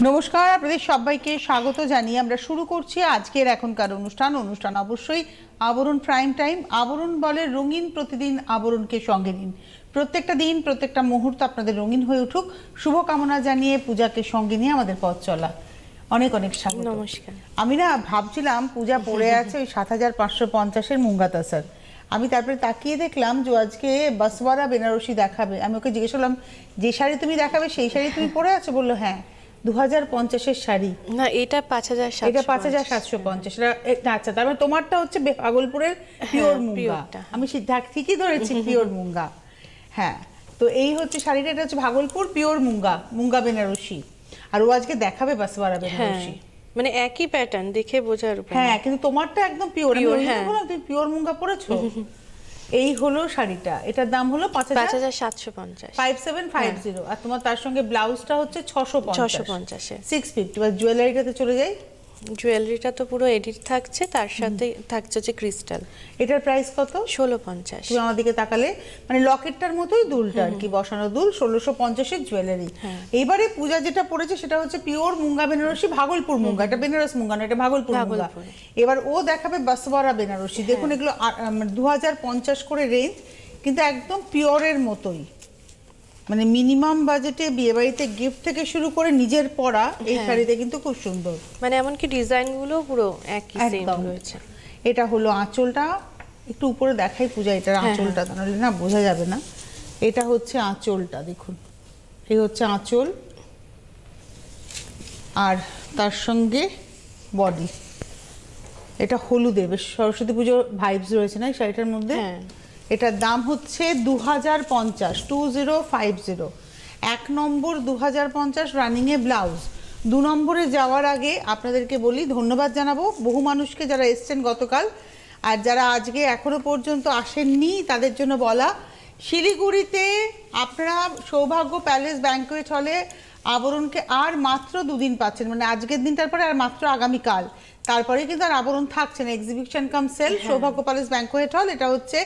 নমস্কার, আপনাদের সবাইকে স্বাগত জানিয়ে আমরা শুরু করছি আজকের এখনকার অনুষ্ঠান অবশ্যই আবরণ প্রাইম টাইম। আবরণ বলে রঙিন প্রতিদিন আবরণকে সঙ্গে নিন। প্রত্যেকটা দিন প্রত্যেকটা মুহূর্ত আপনাদের রঙিন হয়ে উঠুক, শুভকামনা জানিয়ে পূজাকে সঙ্গে নিয়ে আমাদের পথ চলা। অনেক অনেক স্বাগত। নমস্কার। আমি না ভাবছিলাম পূজা পড়ে আছে ওই ৭৫৫০-এর মুঙ্গাতা স্যার। আমি তারপরে তাকিয়ে দেখলাম যে আজকে বাসওয়ারা বেনারসি দেখাবে। আমি ওকে জিজ্ঞেস করলাম যে শাড়ি তুমি দেখাবে সেই শাড়ি তুমি পরে আছো? বললো হ্যাঁ ২০৫০-এর শাড়ি। না, এটা ৫৭৫০। এটা ৫৭৫০। আচ্ছা, তার মানে তোমারটা হচ্ছে ভাগলপুরের পিওর মুঙ্গা। আমি ঠিকই ধরেছি, পিওর মুঙ্গা। হ্যাঁ, তো এই হচ্ছে শাড়িটা, এটা হচ্ছে ভাগলপুর পিওর মুঙ্গা বেনারসি। আর ও আজকে দেখাবে বাসওয়ারা বেনারসি। মানে একই প্যাটার্ন দেখে বোঝার উপর। হ্যাঁ, কিন্তু তোমারটা একদম পিওর। তুমি পিওর মুঙ্গা পরেছো। এই হলো শাড়িটা, এটার দাম হলো ৫৭৫০। 5750। আর তোমার তার সঙ্গে ব্লাউজটা হচ্ছে 650। 650। এবার জুয়েলারিটাতে চলে যাই। জুয়েলারিটা তো পুরো এডিট থাকছে, তার সাথে থাকছে হচ্ছে ক্রিস্টাল। এটার প্রাইস কত? ১৬৫০। তুমি আমার দিকে তাকালে মানে লকেটটার মতোই দুলটা আর কি, বসানো দুল। ১৬৫০-এর জুয়েলারি। এইবারে পূজা যেটা পড়েছে সেটা হচ্ছে পিওর মুঙ্গা বেনারসি, ভাগলপুর মুঙ্গা। এটা বেনারস মুঙ্গা না, এটা ভাগলপুর মুঙ্গা। এবার ও দেখাবে বাসওয়ারা বেনারসি। দেখুন এগুলো ২০৫০ করে রেঞ্জ, কিন্তু একদম পিওরের মতোই। মানে মিনিমাম বাজেটে বিয়েবাড়িতে গিফট থেকে শুরু করে নিজের পরা এই শাড়িতে কিন্তু খুব সুন্দর। মানে এমনকি ডিজাইনগুলো পুরো একই সেম রয়েছে। এটা হলো আঁচলটা, একটু উপরে দেখাই পূজা এটার আঁচলটা, তাহলে না বোঝা যাবে না। এটা হচ্ছে আঁচলটা, দেখুন এই হচ্ছে আঁচল, আর তার সঙ্গে বডি। এটা হলুদে বেশ সরস্বতী পুজোর ভাইবস রয়েছে না এই শাড়িটার মধ্যে। এটার দাম হচ্ছে ২০৫০, 2050। ১ নম্বর ২০৫০ রানিংয়ে ব্লাউজ। ২ নম্বরে যাওয়ার আগে আপনাদেরকে বলি ধন্যবাদ জানাবো বহু মানুষকে যারা এসছেন গতকাল, আর যারা আজকে এখনো পর্যন্ত আসেননি তাদের জন্য বলা, শিলিগুড়িতে আপনারা সৌভাগ্য প্যালেস ব্যাংকোয়েট হলে আবরণকে আর মাত্র ২ দিন পাচ্ছেন। মানে আজকের দিনটার পরে আর মাত্র আগামীকাল, তারপরে কিন্তু আর আবরণ থাকছে না। এক্সিবিশন কাম সেল, সৌভাগ্য প্যালেস ব্যাংকোয়েট হল, এটা হচ্ছে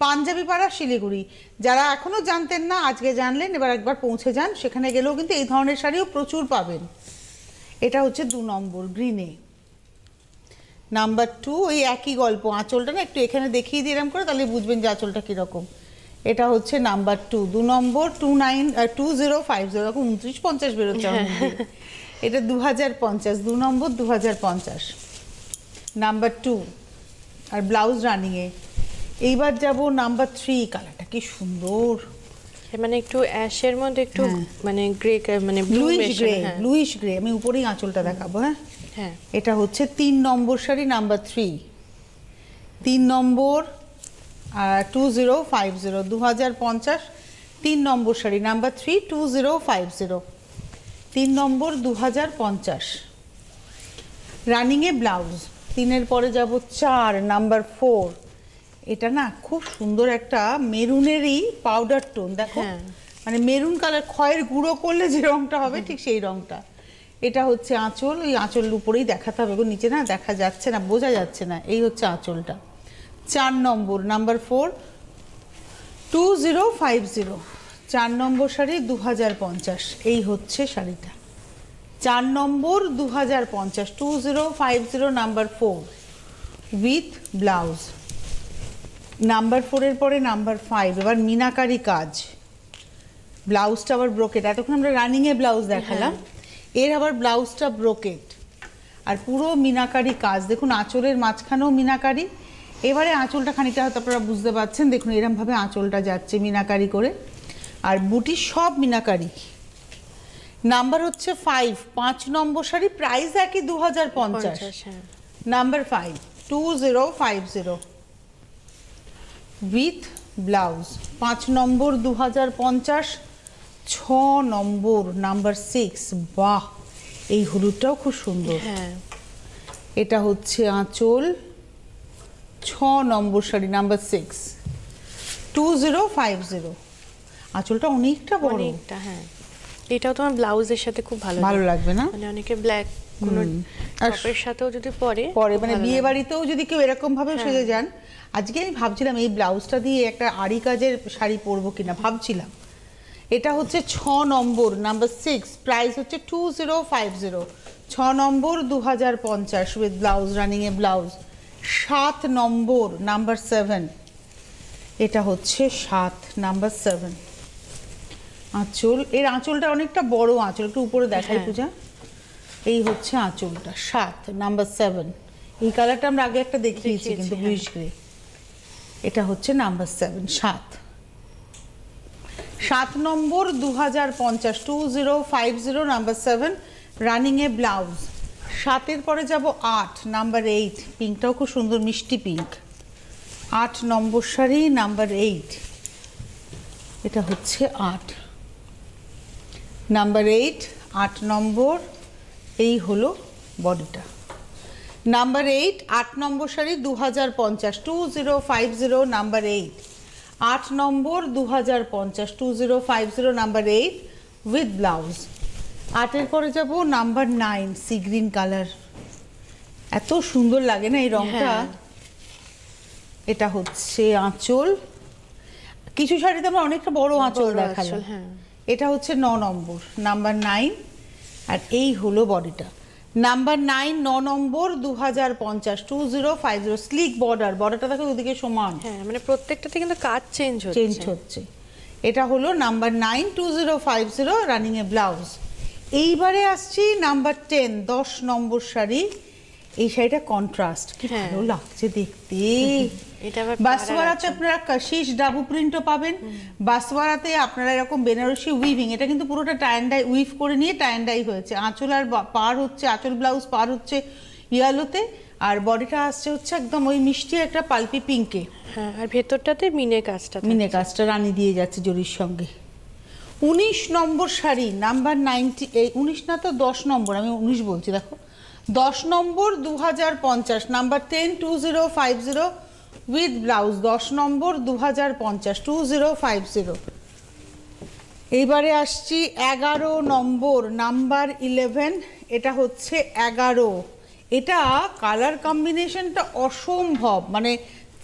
পাঞ্জাবি পাড়া শিলিগুড়ি। যারা এখনো জানতেন না আজকে জানলেন, এবার একবার পৌঁছে যান। সেখানে গেলেও কিন্তু এই ধরনের শাড়িও প্রচুর পাবেন। এটা হচ্ছে ২ নম্বর গ্রিনে। নাম্বার 2 ওই একই গল্প, আঁচলটা না একটু এখানে দেখিয়ে দিলাম করে, তাহলে বুঝবেন যে আঁচলটা কীরকম। এটা হচ্ছে নাম্বার 2, ২ নম্বর 2050। এখন 2950 বেরোচ্ছে। এটা ২০৫০, ২ নম্বর ২০৫০, নাম্বার 2। আর ব্লাউজ রানিংয়ে। এইবার যাব নাম্বার 3। কালারটা কি সুন্দর, মানে একটু অ্যাশের মধ্যে একটু মানে গ্রে, মানে ব্লুইশ গ্রে। আমি উপরেই আঁচলটা দেখাবো। হ্যাঁ, এটা হচ্ছে ৩ নম্বর শাড়ি, নাম্বার 3। ৩ নম্বর 2050, ২০৫০। ৩ নম্বর শাড়ি নাম্বার 3, 2050। ৩ নম্বর ২০৫০ রানিংয়ে ব্লাউজ। ৩-এর পরে যাব 4, নাম্বার 4। এটা না খুব সুন্দর একটা মেরুনেরই পাউডার টোন। দেখো মানে মেরুন কালার, খয়ের গুঁড়ো করলে যে রংটা হবে ঠিক সেই রংটা। এটা হচ্ছে আঁচল, ওই আঁচলের উপরেই দেখাতে হবে, নিচে না দেখা যাচ্ছে না, বোঝা যাচ্ছে না। এই হচ্ছে আঁচলটা। 4 নম্বর, নাম্বার 4, 2050। 4 নম্বর শাড়ি ২০৫০। এই হচ্ছে শাড়িটা 4 নম্বর ২০৫০, 2050, নাম্বার 4 উইথ ব্লাউজ। নাম্বার 4-এর পরে নাম্বার 5। এবার মিনাকারি কাজ, ব্লাউজটা আবার ব্রোকেট। এতক্ষণ আমরা রানিংয়ে ব্লাউজ দেখালাম, এর আবার ব্লাউজটা ব্রোকেট আর পুরো মিনাকারি কাজ। দেখুন আঁচলের মাঝখানেও মিনাকারি। এবারে আঁচলটা খানিকটা হয়তো আপনারা বুঝতে পারছেন, দেখুন এরমভাবে আঁচলটা যাচ্ছে মিনাকারি করে, আর বুটি সব মিনাকারি। নাম্বার হচ্ছে 5 নম্বর শাড়ি, প্রাইস একই ২০৫০। Number 5, 2050 with blouse. 5 number ২০৫০। 6 number, number 6। বাহ, এই হলুদটাও খুব সুন্দর। এটা হচ্ছে আঁচল। 6 নম্বর শাড়ি, নাম্বার 6, 2050। আঁচলটা অনেকটা বড়। এটাও তোমার ব্লাউজের সাথে খুব ভালো লাগবে না? মানে অনেকে ব্ল্যাক কোনো টপের সাথেও যদি পরে মানে বিয়ে বাড়িতেও যদি কেউ এরকম ভাবে সেজে যান। আজকে আমি ভাবছিলাম এই ব্লাউজটা দিয়ে একটা আড়ি কাজের শাড়ি পরবো কিনা, ভাবছিলাম এটা হচ্ছে 6 নম্বর নাম্বার 6, প্রাইস হচ্ছে 2050, 6 নম্বর 2050 with blouse, running A blouse. 7 number number 7, এটা হচ্ছে 7 নাম্বার 7 আঁচল। এর আঁচলটা অনেকটা বড় আঁচল, একটু উপরে দেখাই পূজা। এই হচ্ছে আঁচলটা 7 নাম্বার 7। এই কালারটা আমরা আগে একটা দেখিয়েছি কিন্তু ব্লুইশ গ্রে। এটা হচ্ছে নাম্বার 7, 7 নম্বর 2050, 2050 নাম্বার 7, রানিং এ ব্লাউজ। 7-এর পরে যাব 8 নাম্বার 8, পিঙ্কটাও খুব সুন্দর মিষ্টি পিঙ্ক। 8 নম্বর শাড়ি নাম্বার 8, এটা হচ্ছে 8 নাম্বার 8, 8 নম্বর। এই হলো বডিটা নাম্বার 8, 8 নম্বর শাড়ি 2050, 2050 নাম্বার 8, 8 নম্বর 2050, 2050 নাম্বার 8 উইথ ব্লাউজ। 8-এর পরে যাব নাম্বার 9, সি গ্রিন কালার, এত সুন্দর লাগে না এই রংটা। এটা হচ্ছে আঁচল, কিছু শাড়িতে আমরা অনেকটা বড় আঁচল দেখালাম। এটা হচ্ছে 9 নম্বর নাম্বার 9, আর এই হলো বডিটা নাম্বার 9, 9 নম্বর 2050, 2050 স্লিক বর্ডার। বর্ডারটা দেখো ওদিকে সমান, হ্যাঁ মানে প্রত্যেকটাতে কিন্তু কাজ চেঞ্জ হচ্ছে। এটা হলো নাম্বার 9, 2050 রানিং এ ব্লাউজ। এইবারে আসছি নাম্বার 10, 10 নম্বর শাড়ি। এই শাড়িটা কন্ট্রাস্ট, কি ভালো লাগছে দেখতে। বাসওয়ারাতে আপনারা কাশিশ ডাবু প্রিন্টও পাবেন, বাসওয়ারাতে আপনারা এরকম বেনারসি উইভিং, এটা কিন্তু পুরোটা টাই অ্যান্ড ডাই উইভ করে নিয়ে টাই অ্যান্ড ডাই হয়েছে। আঁচল আর পার হচ্ছে, আঁচল ব্লাউজ পার হচ্ছে ইয়েলোতে, আর বডিটা আসছে হচ্ছে একদম ওই মিষ্টি একটা পালপি পিঙ্কে। হ্যাঁ, আর ভেতরটাতে মিনে কাজটা রানী দিয়ে যাচ্ছে জরির সঙ্গে। 19 নম্বর শাড়ি নাম্বার 90, 19 না তো 10 নম্বর, আমি 19 বলছি দেখো। 10 নম্বর 2050 নাম্বার 10, 2050 উইথ ব্লাউজ। 10 নম্বর 2050, 2050। এইবারে আসছি 11 নম্বর নাম্বার 11, এটা হচ্ছে 11। এটা কালার কম্বিনেশনটা অসম্ভব, মানে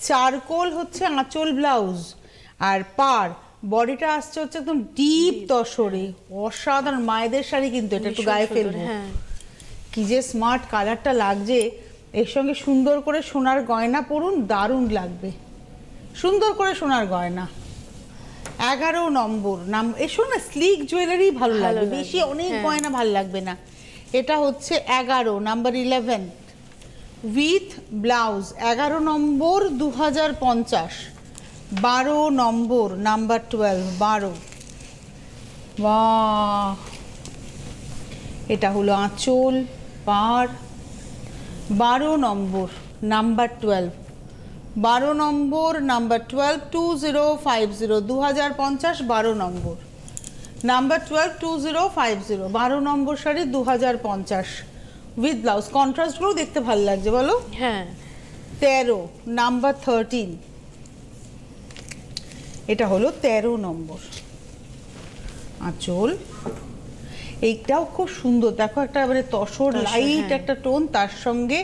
চারকোল হচ্ছে আঁচল ব্লাউজ আর পার, বডিটা আসছে হচ্ছে একদম ডিপ তসরে, অসাধারণ মায়েদের শাড়ি কিন্তু এটা, একটু গায়ে ফেলবো। কি যে স্মার্ট কালারটা লাগছে, এর সঙ্গে সুন্দর করে সোনার গয়না পরুন, দারুণ লাগবে, সুন্দর করে সোনার গয়না। 11 নম্বর নাম, এসো না স্লিক জুয়েলারি ভালো লাগবে, বেশি অনেক গয়না ভালো লাগবে না। এটা হচ্ছে 11 নাম্বার 11 উইথ ব্লাউজ। 11 নম্বর 2050, 12 নম্বর নাম্বার 12, 12। বাহ, এটা হলো আঁচল পার। 12 নম্বর নাম্বার 12, 12 নম্বর নাম্বার 12, 2050, 2050, 12 নম্বর নাম্বার 12, 2050, 12 নম্বর শাড়ি 2050 উইথ ব্লাউজ। কন্ট্রাস্টগুলো দেখতে ভালো লাগছে বলো। হ্যাঁ। 13 নাম্বার 13, এটা হলো 13 নম্বর আঁচল। এইটাও খুব সুন্দর, দেখো একটা মানে তসর লাইট একটা টোন তার সঙ্গে,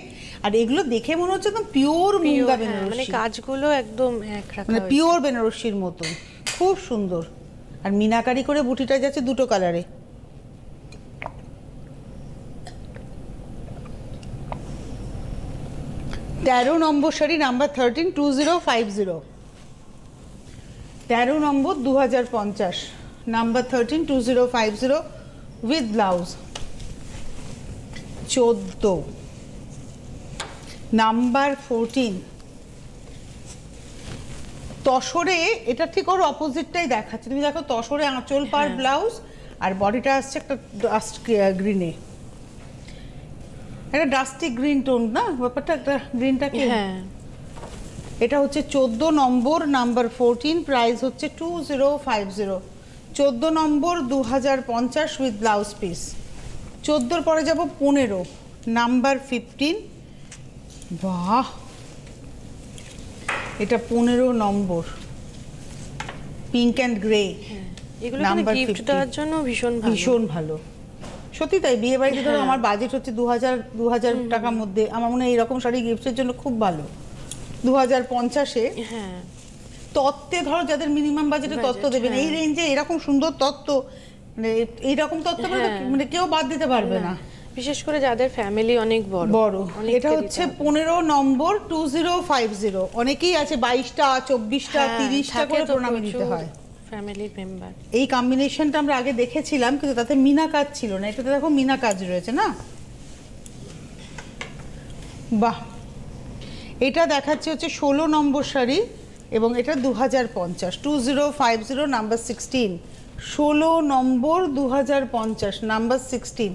আর এগুলো দেখে মনে হচ্ছে একদম পিওর মুঙ্গা বেনারসি, মানে কাজগুলো একদম এক রাখা, মানে পিওর বেনারসির মতো, খুব সুন্দর। আর মিনাকারি করে বুটিটা যাচ্ছে দুটো কালারে। তেরো নম্বর শাড়ি নাম্বার 13, 2050, 13 নম্বর 2050 নাম্বার 13, 2050 উইথ ব্লাউজ। 14 নাম্বার 14 তসরে, এটা ঠিক ওর অপোজিটটাই দেখাচ্ছে, তুমি দেখো তসরে আঁচল পার ব্লাউজ, আর বডিটা আসছে একটা ডাস্ট গ্রিনে, একটা ডাস্টি গ্রিন টোন না ব্যাপারটা, একটা গ্রিনটাকে। এটা হচ্ছে 14 নম্বর নাম্বার 14, প্রাইস হচ্ছে 2050, 14 নম্বর 2050 উইথ ব্লাউজ পিস। 14-র পরে যাব 15 নাম্বার 15। বাহ, এটা 15 নম্বর পিঙ্ক অ্যান্ড গ্রে, এগুলো গিফট দেওয়ার জন্য ভীষণ ভালো। সত্যি তাই, বিয়ে বাড়িতে ধরো আমার বাজেট হচ্ছে 2000 টাকার মধ্যে, আমার মনে হয় এইরকম শাড়ি গিফটের জন্য খুব ভালো। 2050-এ তত্ত্বে ধরো যাদের মিনিমাম বাজেটে তত্ত্ব দেবেন, এই রেঞ্জে এরকম সুন্দর তত্ত্ব, মানে এইরকম তত্ত্ব মানে কেউ বাদ দিতে পারবে না, বিশেষ করে যাদের ফ্যামিলি অনেক বড়। এটা হচ্ছে 15 নম্বর 2050। অনেকেই আছে 22টা 24টা 30টা করে প্রণামী দিতে হয় ফ্যামিলি মেম্বার। এই কম্বিনেশনটা আমরা আগে দেখেছিলাম, কিন্তু তাতে মিনা কাজ ছিল না, এটাতে দেখো মিনা কাজ রয়েছে না। বাহ, এটা দেখাচ্ছে হচ্ছে 16 নম্বর শাড়ি এবং এটা 2050, 2050 নাম্বার 16, 16 নম্বর 2050 নাম্বার 16,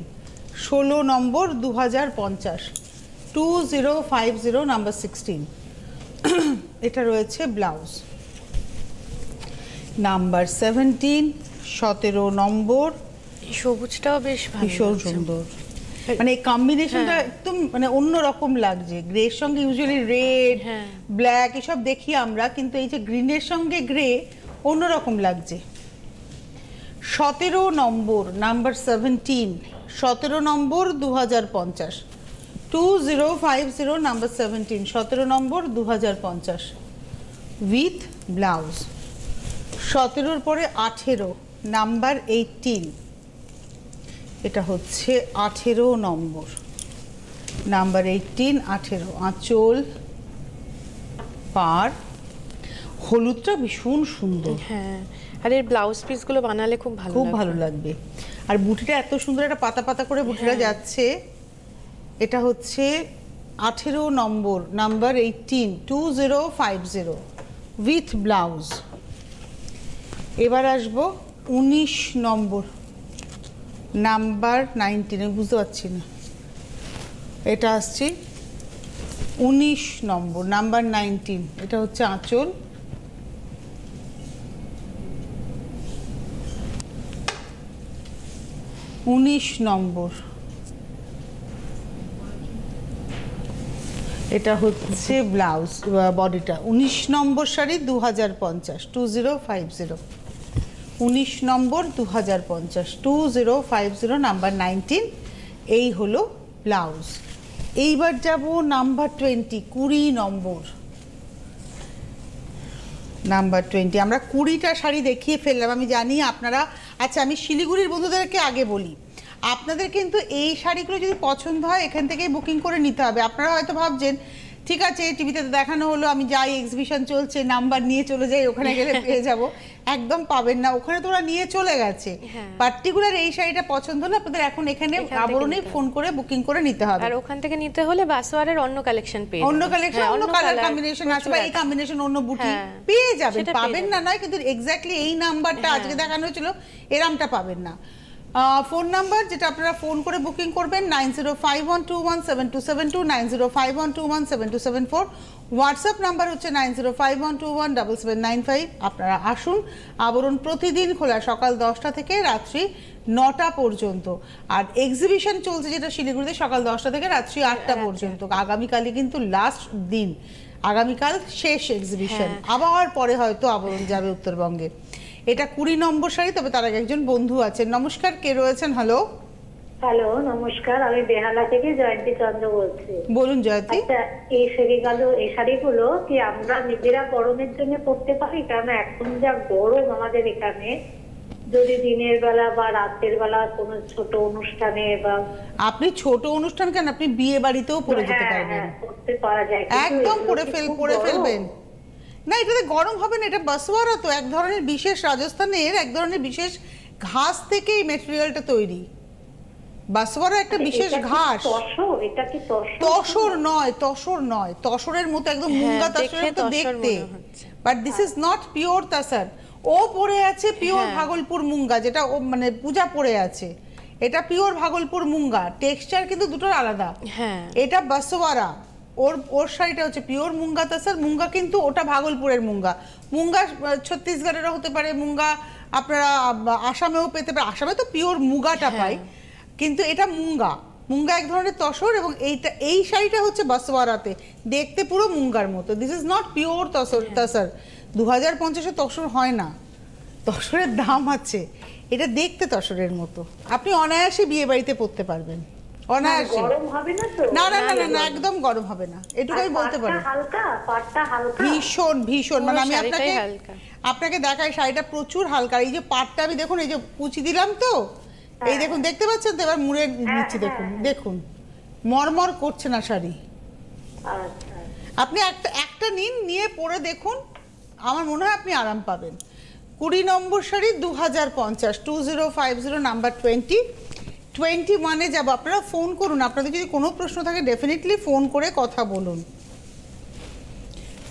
16 নম্বর 2050, 2050 নাম্বার 16। এটা রয়েছে ব্লাউজ নাম্বার 17, 17 নম্বর। এই সবুজটাও বেশ ভালো, ভীষণ সুন্দর, মানে এই কম্বিনেশনটা একদম মানে অন্যরকম লাগছে। গ্রে এর সঙ্গে ইউজুয়ালি রেড ব্ল্যাক এসব দেখি আমরা, কিন্তু এই যে গ্রিনের সঙ্গে গ্রে অন্যরকম লাগছে। 17 নম্বর নাম্বার 17, 17 নম্বর 2050, 2050 নাম্বার 17, 17 নম্বর 2050 উইথ ব্লাউজ। 17 পরে 18 নাম্বার 18, এটা হচ্ছে 18 নম্বর নাম্বার 18, 18 আঁচল পার। হলুদটা ভীষণ সুন্দর, হ্যাঁ, আর এর ব্লাউজ পিসগুলো বানালে খুব ভালো লাগবে। আর বুটিটা এত সুন্দর, একটা পাতা পাতা করে বুটিটা যাচ্ছে। এটা হচ্ছে 18 নম্বর নাম্বার 18, 2050 উইথ ব্লাউজ। এবার আসবো 19 নম্বর নাম্বার 19, আমি বুঝতে পারছি না, এটা আসছে 19 নম্বর নাম্বার 19, এটা হচ্ছে আঁচল, উনিশ নম্বর, এটা হচ্ছে ব্লাউজ বডিটা। 19 নম্বর শাড়ি 2050, 2050, 19 নম্বর 2050, 2050 নাম্বার 19, এই হলো ব্লাউজ। এইবার যাব নাম্বার 20, 20 নম্বর নাম্বার 20। আমরা 20টা শাড়ি দেখিয়ে ফেললাম, আমি জানি আপনারা। আচ্ছা, আমি শিলিগুড়ির বন্ধুদেরকে আগে বলি, আপনাদের কিন্তু এই শাড়িগুলো যদি পছন্দ হয় এখান থেকেই বুকিং করে নিতে হবে। আপনারা হয়তো ভাবছেন ঠিক আছে টিভিতে দেখানো হলো, আমি যাই, এক্সিবিশন চলছে, নাম্বার নিয়ে চলে যাই, ওখানে গেলে পেয়ে যাব। একদম পাবেন না, ওখানে তো ওরা নিয়ে চলে গেছে। পার্টিকুলার এই শাড়িটা পছন্দ হলে আপনাদের এখন এখানে আবরণেই ফোন করে বুকিং করে নিতে হবে। আর ওখান থেকে নিতে হলে বাসওয়ারের অন্য কালেকশন পেয়ে, অন্য কালেকশন, অন্য কালার কম্বিনেশন আছে, বা এই কম্বিনেশন অন্য বুটি পেয়ে যাবেন। পাবেন না নয়, কিন্তু এক্স্যাক্টলি এই নাম্বারটা আজকে দেখানো হয়েছিল এরামটা পাবেন না। ফোন নাম্বার যেটা আপনারা ফোন করে বুকিং করবেন 9051217272, 9051217274। হোয়াটসঅ্যাপ নাম্বার হচ্ছে 9051217795। আপনারা আসুন। আবরণ প্রতিদিন খোলা সকাল 10টা থেকে রাত্রি 9টা পর্যন্ত। আর এক্সিবিশন চলছে যেটা শিলিগুড়িতে সকাল 10টা থেকে রাত্রি 8টা পর্যন্ত। আগামীকালই কিন্তু লাস্ট দিন, আগামীকাল শেষ এক্সিবিশন, আবার পরে হয়তো আবরণ যাবে উত্তরবঙ্গে। এটা 20 নম্বর শাড়ি। তবে তার আগে একজন বন্ধু আছেন। নমস্কার, কে রয়েছেন? হ্যালো হ্যালো, নমস্কার, আমি বেহালা থেকে জয়ন্তী চন্দ্র বলছি। বলুন জয়ন্তী। আচ্ছা, এই শাড়িগুলো কি আমরা নিজেরা গরমের জন্য পরতে পারি? কারণ এখন যা গরম আমাদের এখানে, যদি দিনের বেলা বা রাতের বেলা কোনো ছোট অনুষ্ঠানে বা আপনি ছোট অনুষ্ঠান কেন, আপনি বিয়ে বাড়িতেও পরে যেতে পারবেন, পরতে পারা যায়, একদম পরে ফেলবেন না। এটাতে গরম হবে না, এটা বাসওয়ারা তো এক ধরনের বিশেষ, রাজস্থানের এক ধরনের বিশেষ ঘাস থেকে এই ম্যাটেরিয়ালটা তৈরি। বাসওয়ারা একটা বিশেষ ঘাস। এটা কি তসর নয়, তসর নয়, তসরের মতো একদম মুঙ্গা তসরের মতো দেখতে, but this is not pure tussar. ও পরে আছে পিওর ভাগলপুর মুঙ্গা, যেটা ও মানে পূজা পরে আছে, এটা পিওর ভাগলপুর মুঙ্গা। টেক্সচার কিন্তু দুটোর আলাদা। এটা বাসওয়ারা, ওর শাড়িটা হচ্ছে পিওর মুঙ্গা তসর। মুঙ্গা কিন্তু ওটা ভাগলপুরের মুঙ্গা। মুঙ্গা ছত্তিশগড়েরও হতে পারে, মুঙ্গা আপনারা আসামেও পেতে পারে। আসামে তো পিওর মুগাটা পাই, কিন্তু এটা মুঙ্গা। মুঙ্গা এক ধরনের তসর, এবং এই শাড়িটা হচ্ছে বাসওয়ারাতে দেখতে পুরো মুঙ্গার মতো। This is not pure tussar. 2050-এ তসর হয় না, তসরের দাম আছে। এটা দেখতে তসরের মতো, আপনি অনায়াসে বিয়ে বাড়িতে পরতে পারবেন। অনায়াসে। গরম হবে না তো? না না না না না, একদম গরম হবে না, এটুকু আমি বলতে পারি। পাটটা হালকা ভীষণ ভীষণ, মানে আমি শাড়িটাই আপনাকে হালকা। আপনাকে দেখাই শাড়িটা প্রচুর হালকা। এই যে পাটটা আমি দেখুন, এই যে কুচি দিলাম তো, এই দেখুন দেখতে পাচ্ছেন তো, এবার মুড়ে নিচ্ছি, দেখুন দেখুন মরমর করছে না শাড়ি। আচ্ছা, আপনি একটা নিন, নিয়ে পরে দেখুন, আমার মনে হয় আপনি আরাম পাবেন। 20 নম্বর শাড়ি 2050, 2050 নাম্বার 21-এ যাবো। আপনারা ফোন করুন, আপনাদের যদি কোনো প্রশ্ন থাকে ডেফিনেটলি ফোন করে কথা বলুন।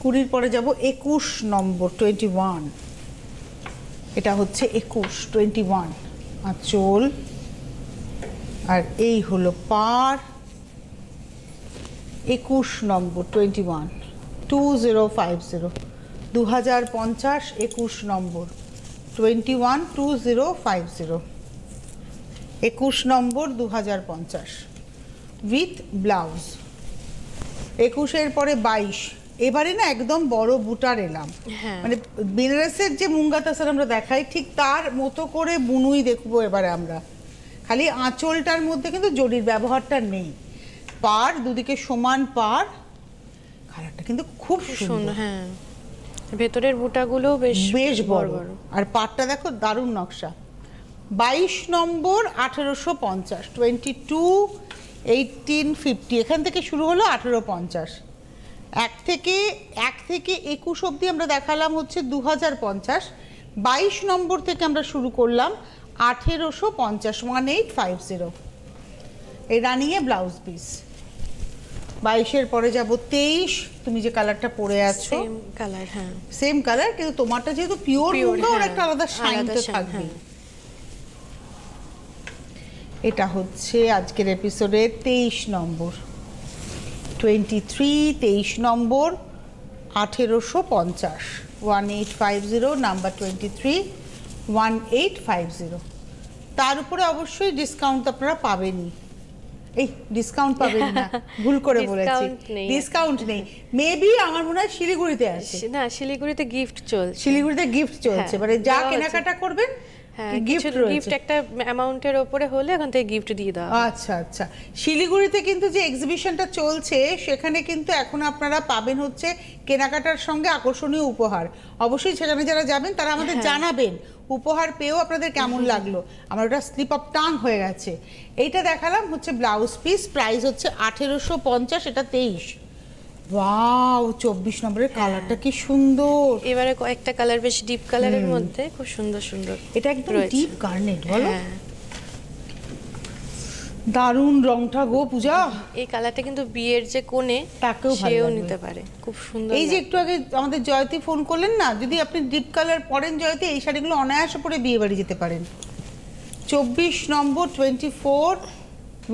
20 পরে যাব 21 নম্বর 21, এটা হচ্ছে 21 আঁচল, আর এই হলো পাড়। 21 নম্বর 2050, 2050, 21 নম্বর 2050, 21 নম্বর 2050 উইথ ব্লাউজ। 21-এর পরে 22, এবারে না একদম বড় বুটার এলাম, মানে বেনারসের যে মুঙ্গা তাসার আমরা দেখাই ঠিক তার মতো করে বুনুই দেখবো এবারে আমরা। খালি আঁচলটার মধ্যে কিন্তু জরির ব্যবহারটা নেই। পাড় দুদিকে সমান পাড়, কালারটা কিন্তু খুব সুন্দর। হ্যাঁ, ভেতরের বুটাগুলো বেশ বেশ বড়, আর পাড়টা দেখো দারুণ নকশা। 22 নম্বর 1850, 22-1850, এখান থেকে শুরু হলো 1850। এক থেকে 21 অবধি আমরা দেখালাম হচ্ছে 2050। 22 নম্বর থেকে আমরা শুরু করলাম 1850, 1850। এই রানিংয়ে ব্লাউজ পিস। 22-এর পরে যাব 23, তুমি যে কালারটা পরে আছো সেম কালার। হ্যাঁ, সেম কালার, কিন্তু তোমারটা যেহেতু পিওর মুগা, ওর একটা আলাদা শাইন তো থাকবে। এটা হচ্ছে আজকের এপিসোডের 23 নম্বর 23 নম্বর 1850, 1850 নাম্বার 23, 1850। তার উপরে অবশ্যই ডিসকাউন্ট আপনারা পাবেনই। এই ডিসকাউন্ট পাবেন না, ভুল করে বলেছি, ডিসকাউন্ট নেই। মেবি আমার মনে হয় শিলিগুড়িতে আছে। না, শিলিগুড়িতে গিফট চলছে। শিলিগুড়িতে গিফট চলছে, মানে যা কেনাকাটা করবেন গিফট একটা অ্যামাউন্টের উপরে হলে ওখান থেকে গিফট দিয়ে দাও। আচ্ছা আচ্ছা। শিলিগুড়িতে কিন্তু যে এক্সিবিশনটা চলছে সেখানে কিন্তু এখন আপনারা পাবেন হচ্ছে কেনাকাটার সঙ্গে আকর্ষণীয় উপহার। অবশ্যই সেখানে যারা যাবেন তারা আমাদের জানাবেন উপহার পেয়েও আপনাদের কেমন লাগলো। আমার ওটা স্লিপ অফ টাং হয়ে গেছে। এইটা দেখালাম হচ্ছে ব্লাউজ পিস, প্রাইস হচ্ছে 1850, এটা 23। ওয়াও, 24 নম্বরের কালারটা কি সুন্দর। এবারে কয়েকটা কালার বেশ ডিপ কালারের মধ্যে খুব সুন্দর সুন্দর, এটা একদম ডিপ গার্নেট, বলো দারুণ রংটা গো পূজা। এই কালারটা কিন্তু বিয়ের যে কোণে তাকেও সেও নিতে পারে, খুব সুন্দর। এই যে একটু আগে আমাদের জয়তী ফোন করলেন না, যদি আপনি ডিপ কালার পরেন জয়তী, এই শাড়িগুলো অনায়াসে পরে বিয়ে বাড়ি যেতে পারেন। 24 নম্বর 24,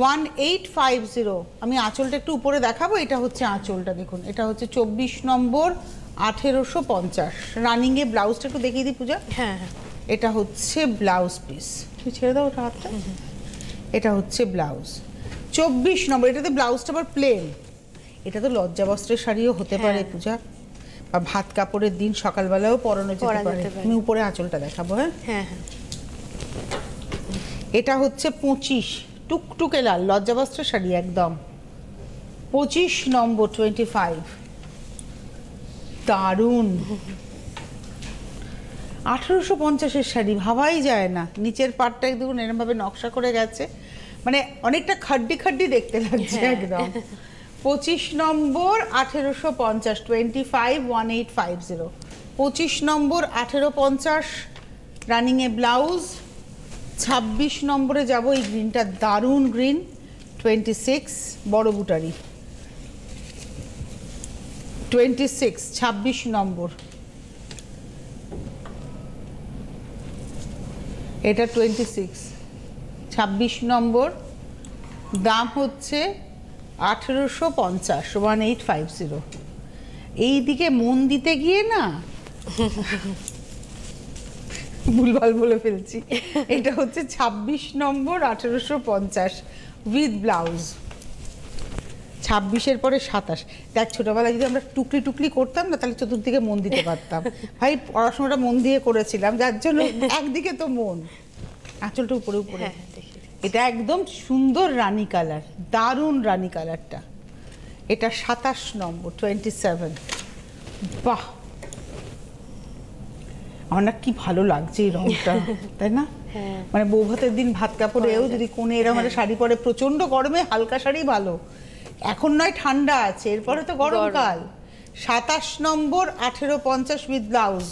1850। আমি আঁচলটা একটু উপরে দেখাবো, এটা হচ্ছে আঁচলটা দেখুন, এটা হচ্ছে 24 নম্বর 1850। রানিংয়ে ব্লাউজটা একটু দেখিয়ে দিই পূজা। হ্যাঁ হ্যাঁ, এটা হচ্ছে ব্লাউজ পিস, তুমি ছেড়ে দাও ওটা হাতটা। এটা হচ্ছে ব্লাউজ 24 নম্বর। এটাতে ব্লাউজটা আবার প্লেন। এটা তো লজ্জা বস্ত্রের শাড়িও হতে পারে পূজা, বা ভাত কাপড়ের দিন সকালবেলাও পরানো যেতে পারে। আমি উপরে আঁচলটা দেখাবো। হ্যাঁ হ্যাঁ হ্যাঁ, এটা হচ্ছে 25, টুকটুকে লাল লজ্জা বস্ত্রের শাড়ি একদম। 25 নম্বর 25, দারুণ। 1850-এর শাড়ি ভাবাই যায় না। নিচের পাটটা দেখুন এরকম ভাবে নকশা করে গেছে, মানে অনেকটা খাড্ডি খাড্ডি দেখতে লাগছে একদম। 25 নম্বর 1850, 25, 1850। 25 নম্বর 1850 রানিংয়ে ব্লাউজ। 26 নম্বরে যাব, এই গ্রিনটা দারুণ গ্রিন, 26 বড় বুটারি। 26, 26 নম্বর, এটা 26, 26 নম্বর। দাম হচ্ছে 1850, 1850। এই দিকে মন দিতে গিয়ে না ভুলভাল বলে ফেলছি। এটা হচ্ছে 26 নম্বর 1850 উইথ ব্লাউজ। 26-এর পরে 27। দেখ, ছোটবেলায় যদি আমরা টুকলি টুকলি করতাম না, তাহলে চতুর্দিকে মন দিতে পারতাম। ভাই পড়াশোনাটা মন দিয়ে করেছিলাম, যার জন্য একদিকে তো মন। আঁচলটা উপরে উপরে। এটা একদম সুন্দর রানী কালার, দারুণ রানী কালারটা। এটা 27 নম্বর 27। বাহ, আমার না কি ভালো লাগছে এই রংটা, তাই না? মানে বৌভাতের দিন ভাত কাপড়েও যদি কোনে এরকম একটা শাড়ি পরে, প্রচন্ড গরমে হালকা শাড়ি ভালো। এখন নয় ঠান্ডা আছে, এরপরে তো গরমকাল। 27 নম্বর 1850 উইথ ব্লাউজ।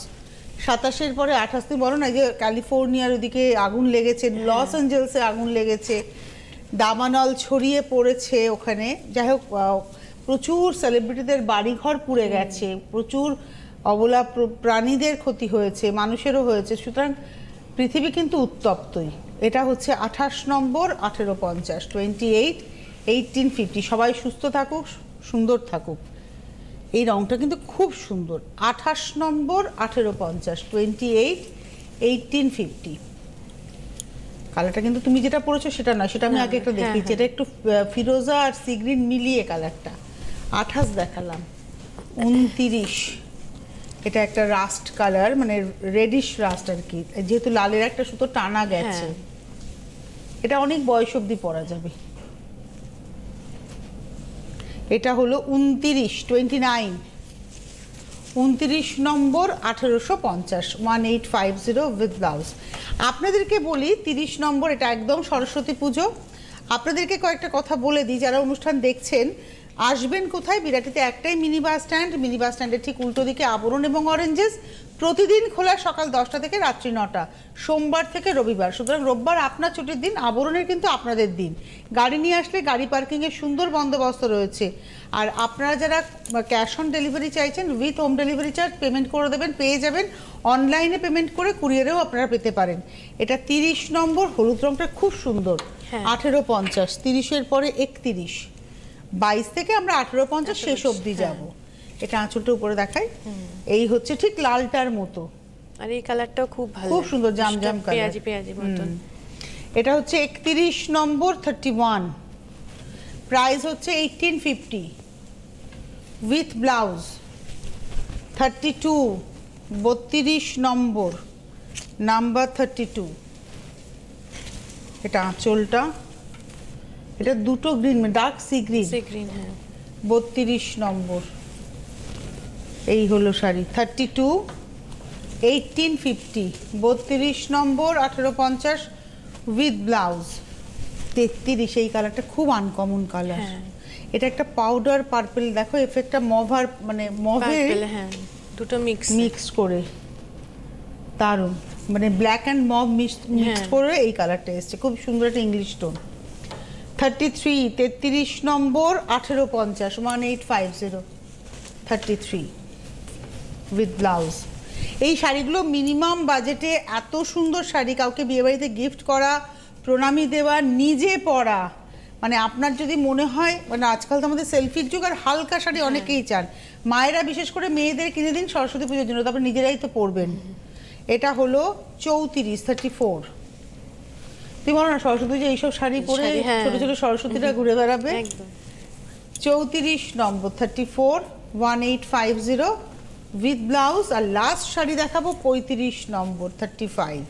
27-এর পরে 28 তুমি বলো না যে ক্যালিফোর্নিয়ার ওদিকে আগুন লেগেছে, লস অ্যাঞ্জেলসে আগুন লেগেছে, দামানল ছড়িয়ে পড়েছে ওখানে। যাই হোক, প্রচুর সেলিব্রিটিদের বাড়িঘর পুড়ে গেছে, প্রচুর অবলা প্রাণীদের ক্ষতি হয়েছে, মানুষেরও হয়েছে। সুতরাং পৃথিবী কিন্তু উত্তপ্তই। এটা হচ্ছে 28 নম্বর 1850 28 1850। সবাই সুস্থ থাকুক, সুন্দর থাকুক। এই রংটা কিন্তু খুব সুন্দর। 28 নম্বর 1850 28 1850। কালারটা কিন্তু তুমি যেটা পরেছো সেটা নয়, সেটা আমি আগে একটা দেখিয়েছি। এটা একটু ফিরোজা আর সি গ্রিন মিলিয়ে কালারটা। 28 দেখালাম। 29, এটা একটা রাস্ট কালার, মানে রেডিশ রাস্ট আর কি, যেহেতু লালের একটা সুতো টানা গেছে। এটা অনেক বয়স অবধি পরা যাবে। এটা হলো 29 29 29 নম্বর 1850 1850 উইথ ব্লাউজ। আপনাদেরকে বলি 30 নম্বর, এটা একদম সরস্বতী পুজো। আপনাদেরকে কয়েকটা কথা বলে দিই, যারা অনুষ্ঠান দেখছেন আসবেন কোথায়। বিরাটিতে একটাই mini bus stand, mini bus স্ট্যান্ডের ঠিক উল্টো দিকে আবরণ এবং অরেঞ্জেস। প্রতিদিন খোলা সকাল 10টা থেকে রাত্রি 9টা, সোমবার থেকে রবিবার। সুতরাং রোববার আপনার ছুটির দিন, আবরণের কিন্তু আপনাদের দিন। গাড়ি নিয়ে আসলে গাড়ি পার্কিংয়ের সুন্দর বন্দোবস্ত রয়েছে। আর আপনারা যারা ক্যাশ অন ডেলিভারি চাইছেন, with home delivery charge payment করে দেবেন, পেয়ে যাবেন। অনলাইনে পেমেন্ট করে কুরিয়ারেও আপনারা পেতে পারেন। এটা 30 নম্বর, হলুদ রংটা খুব সুন্দর। 1850, 30-এর পরে 31, 22 থেকে আমরা 1850 শেষ অবধি যাব। এটা আঁচলটা উপরে দেখাই। এই হচ্ছে ঠিক লালটার মতো, আর এই কালারটাও খুব ভালো, খুব সুন্দর জামজাম কালার, পেঁয়াজি পেঁয়াজি মতন। এটা হচ্ছে 31 নম্বর 31, প্রাইস হচ্ছে 1850 উইথ ব্লাউজ। 32 32 number, number 32। এটা আঁচলটা, এটা দুটো গ্রিন, ডার্ক সি গ্রিন। 32 নম্বর, এই হলো শাড়ি। 32 1850 32 নম্বর 1850 উইথ ব্লাউজ। 33, এই কালারটা খুব আনকমন কালার। এটা একটা পাউডার পার্পল, দেখো এফেক্টটা মভার, মানে মভের দুটো মিক্স করে, দারুণ। মানে ব্ল্যাক অ্যান্ড মভ মিক্স করে এই কালারটা এসছে, খুব সুন্দর একটা English tone. 33 33 number 1850 1850 33 with blouse. এই শাড়িগুলো মিনিমাম বাজেটে এত সুন্দর শাড়ি, কাউকে বিয়েবাড়িতে গিফট করা, প্রণামী দেওয়া, নিজে পরা। মানে আপনার যদি মনে হয়, মানে আজকাল তো আমাদের সেলফির যুগ, আর হালকা শাড়ি অনেকেই চান। মায়েরা বিশেষ করে মেয়েদের কিনে দিন সরস্বতী পুজোর জন্য, তারপর নিজেরাই তো পরবেন। এটা হলো 34 34। তুমি বলো না সরস্বতী পুজো এইসব শাড়ি পরে ছোট ছোট সরস্বতীরা ঘুরে বেড়াবে। 34 নম্বর 34 1850 উইথ ব্লাউজ। আর লাস্ট শাড়ি দেখাবো 35 নম্বর 35।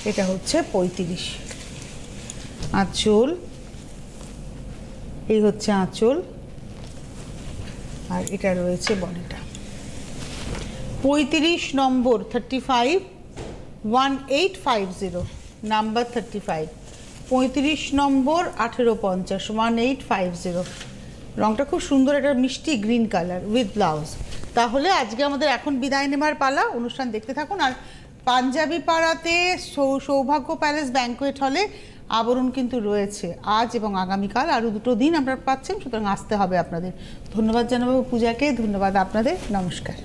এটা হচ্ছে 35। আঁচল, এই হচ্ছে আঁচল, আর এটা রয়েছে বডিটা। 35 নম্বর 35 1850 নাম্বার 35। 35 নম্বর 1850 1850। রংটা খুব সুন্দর, এটা মিষ্টি গ্রিন কালার উইথ ব্লাউজ। তাহলে আজকে আমাদের এখন বিদায় নেবার পালা। অনুষ্ঠান দেখতে থাকুন। আর পাঞ্জাবি পাড়াতে সৌভাগ্য প্যালেস ব্যাংকোয়েট হলে আবরণ কিন্তু রয়েছে আজ এবং আগামীকাল, আরও দুটো দিন আপনারা পাচ্ছেন। সুতরাং আসতে হবে আপনাদের। ধন্যবাদ জানাবো পূজাকে, ধন্যবাদ আপনাদের, নমস্কার।